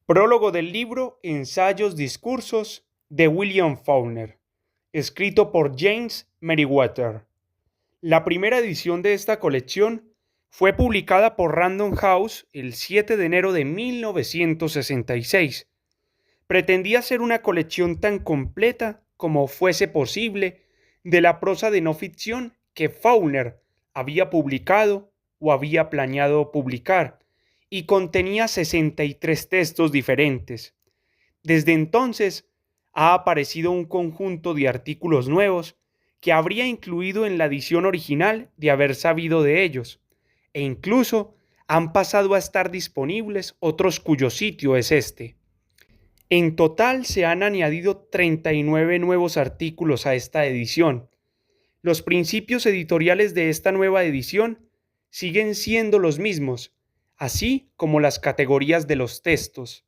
Prólogo del libro Ensayos Discursos de William Faulkner, escrito por James Merriweather. La primera edición de esta colección fue publicada por Random House el 7 de enero de 1966. Pretendía ser una colección tan completa como fuese posible de la prosa de no ficción que Faulkner había publicado o había planeado publicar, y contenía 63 textos diferentes. Desde entonces ha aparecido un conjunto de artículos nuevos que habría incluido en la edición original de haber sabido de ellos, e incluso han pasado a estar disponibles otros cuyo sitio es este. En total se han añadido 39 nuevos artículos a esta edición. Los principios editoriales de esta nueva edición siguen siendo los mismos, así como las categorías de los textos.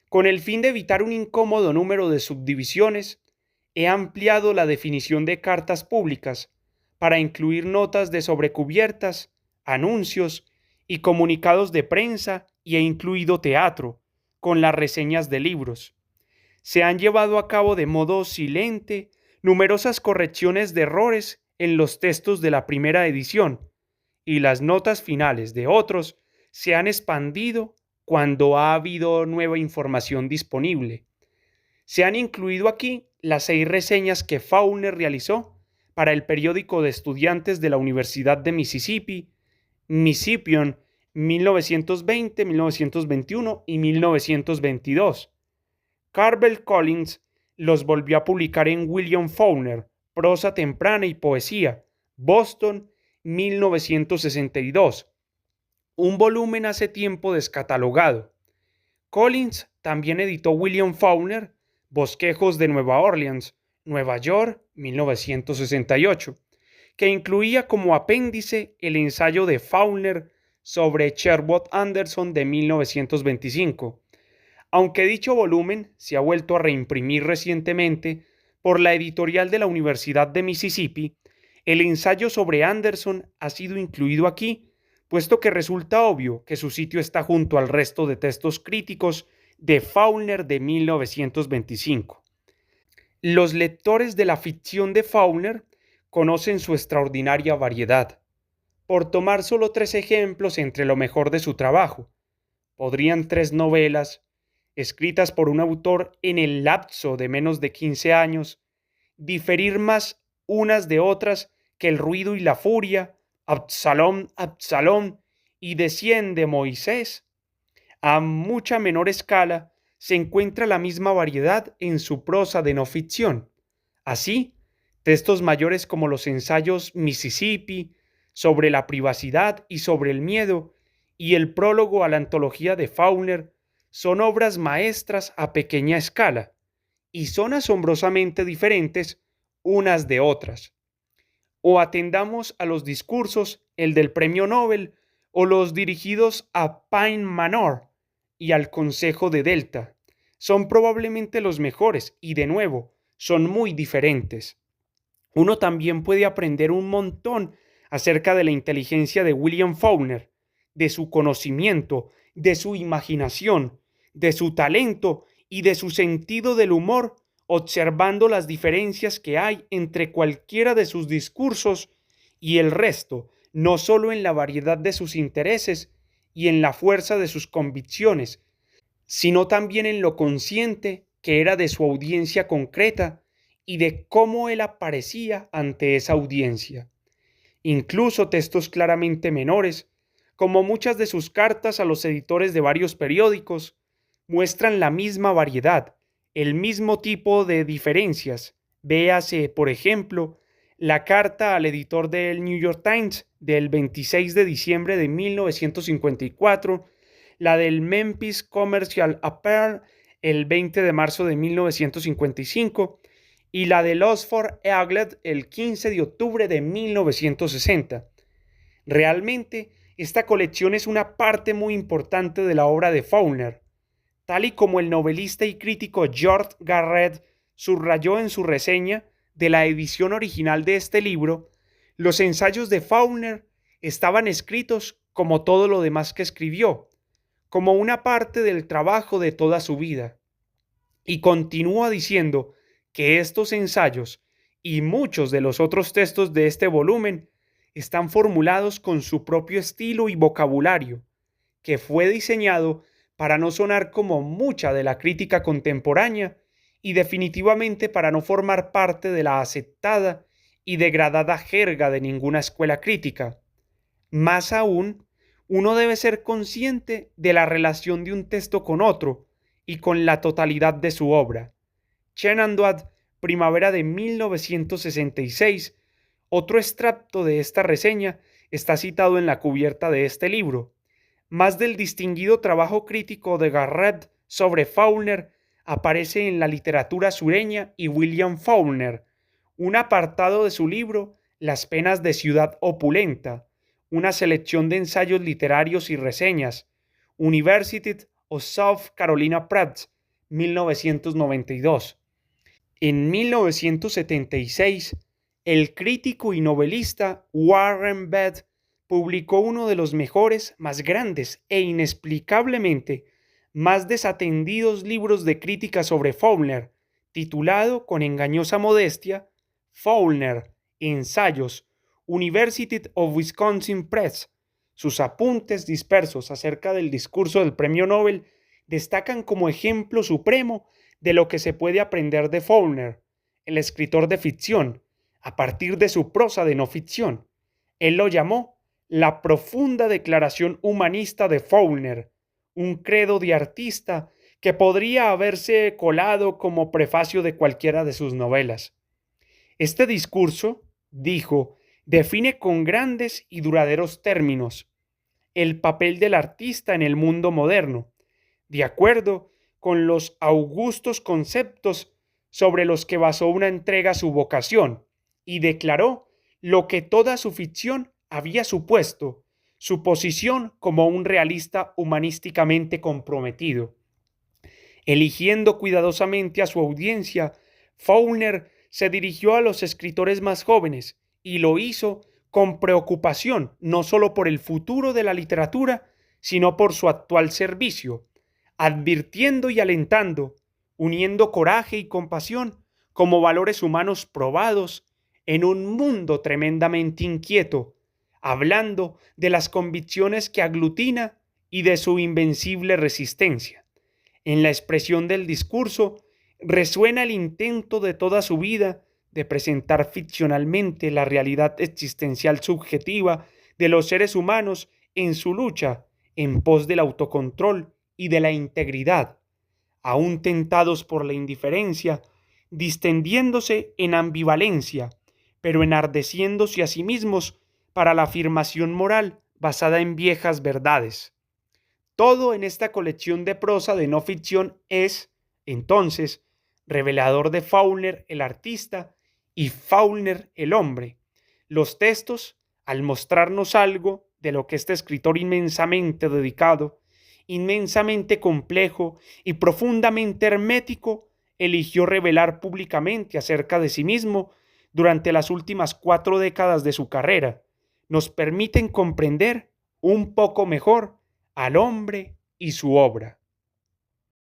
Con el fin de evitar un incómodo número de subdivisiones, he ampliado la definición de cartas públicas para incluir notas de sobrecubiertas, anuncios y comunicados de prensa, y he incluido teatro con las reseñas de libros. Se han llevado a cabo de modo silente numerosas correcciones de errores en los textos de la primera edición, y las notas finales de otros se han expandido cuando ha habido nueva información disponible. Se han incluido aquí las 6 reseñas que Faulkner realizó para el periódico de estudiantes de la Universidad de Mississippi, Mississippian, 1920, 1921 y 1922. Carvel Collins los volvió a publicar en William Faulkner, Prosa temprana y poesía, Boston, 1962, un volumen hace tiempo descatalogado. Collins también editó William Faulkner, Bosquejos de Nueva Orleans, Nueva York, 1968, que incluía como apéndice el ensayo de Faulkner sobre Sherwood Anderson de 1925. Aunque dicho volumen se ha vuelto a reimprimir recientemente por la editorial de la Universidad de Mississippi, el ensayo sobre Anderson ha sido incluido aquí, puesto que resulta obvio que su sitio está junto al resto de textos críticos de Faulkner de 1925. Los lectores de la ficción de Faulkner conocen su extraordinaria variedad. Por tomar solo 3 ejemplos entre lo mejor de su trabajo, podrían 3 novelas, escritas por un autor en el lapso de menos de 15 años, diferir más unas de otras que el ruido y la furia, Absalón, Absalón y de 100 de Moisés. A mucha menor escala se encuentra la misma variedad en su prosa de no ficción. Así, textos mayores como los ensayos Mississippi, sobre la privacidad y sobre el miedo, y el prólogo a la antología de Faulkner, son obras maestras a pequeña escala, y son asombrosamente diferentes unas de otras. O atendamos a los discursos, el del Premio Nobel, o los dirigidos a Pine Manor y al Consejo de Delta. Son probablemente los mejores y, de nuevo, son muy diferentes. Uno también puede aprender un montón acerca de la inteligencia de William Faulkner, de su conocimiento, de su imaginación, de su talento y de su sentido del humor, observando las diferencias que hay entre cualquiera de sus discursos y el resto, no solo en la variedad de sus intereses y en la fuerza de sus convicciones, sino también en lo consciente que era de su audiencia concreta y de cómo él aparecía ante esa audiencia. Incluso textos claramente menores, como muchas de sus cartas a los editores de varios periódicos, muestran la misma variedad, el mismo tipo de diferencias. Véase, por ejemplo, la carta al editor del New York Times del 26 de diciembre de 1954, la del Memphis Commercial Apparel el 20 de marzo de 1955 y la del Oxford Eaglet el 15 de octubre de 1960. Realmente, esta colección es una parte muy importante de la obra de Faulkner, tal y como el novelista y crítico George Garrett subrayó en su reseña de la edición original de este libro. Los ensayos de Faulkner estaban escritos como todo lo demás que escribió, como una parte del trabajo de toda su vida. Y continúa diciendo que estos ensayos y muchos de los otros textos de este volumen están formulados con su propio estilo y vocabulario, que fue diseñado para no sonar como mucha de la crítica contemporánea y definitivamente para no formar parte de la aceptada y degradada jerga de ninguna escuela crítica. Más aún, uno debe ser consciente de la relación de un texto con otro y con la totalidad de su obra. Shenandoah, primavera de 1966. Otro extracto de esta reseña está citado en la cubierta de este libro. Más del distinguido trabajo crítico de Garrett sobre Faulkner aparece en la literatura sureña y William Faulkner, un apartado de su libro Las penas de ciudad opulenta, una selección de ensayos literarios y reseñas, University of South Carolina Press, 1992. En 1976, el crítico y novelista Warren Bett publicó uno de los mejores, más grandes e inexplicablemente más desatendidos libros de crítica sobre Faulkner, titulado con engañosa modestia Faulkner, Ensayos, University of Wisconsin Press. Sus apuntes dispersos acerca del discurso del Premio Nobel destacan como ejemplo supremo de lo que se puede aprender de Faulkner, el escritor de ficción, a partir de su prosa de no ficción. Él lo llamó la profunda declaración humanista de Faulkner, un credo de artista que podría haberse colado como prefacio de cualquiera de sus novelas. Este discurso, dijo, define con grandes y duraderos términos el papel del artista en el mundo moderno, de acuerdo con los augustos conceptos sobre los que basó una entrega a su vocación, y declaró lo que toda su ficción había supuesto, su posición como un realista humanísticamente comprometido. Eligiendo cuidadosamente a su audiencia, Faulkner se dirigió a los escritores más jóvenes y lo hizo con preocupación no solo por el futuro de la literatura, sino por su actual servicio, advirtiendo y alentando, uniendo coraje y compasión como valores humanos probados en un mundo tremendamente inquieto, hablando de las convicciones que aglutina y de su invencible resistencia. En la expresión del discurso resuena el intento de toda su vida de presentar ficcionalmente la realidad existencial subjetiva de los seres humanos en su lucha en pos del autocontrol y de la integridad, aún tentados por la indiferencia, distendiéndose en ambivalencia, pero enardeciéndose a sí mismos para la afirmación moral basada en viejas verdades. Todo en esta colección de prosa de no ficción es, entonces, revelador de Faulkner el artista y Faulkner el hombre. Los textos, al mostrarnos algo de lo que este escritor inmensamente dedicado, inmensamente complejo y profundamente hermético, eligió revelar públicamente acerca de sí mismo durante las últimas 4 décadas de su carrera, nos permiten comprender un poco mejor al hombre y su obra.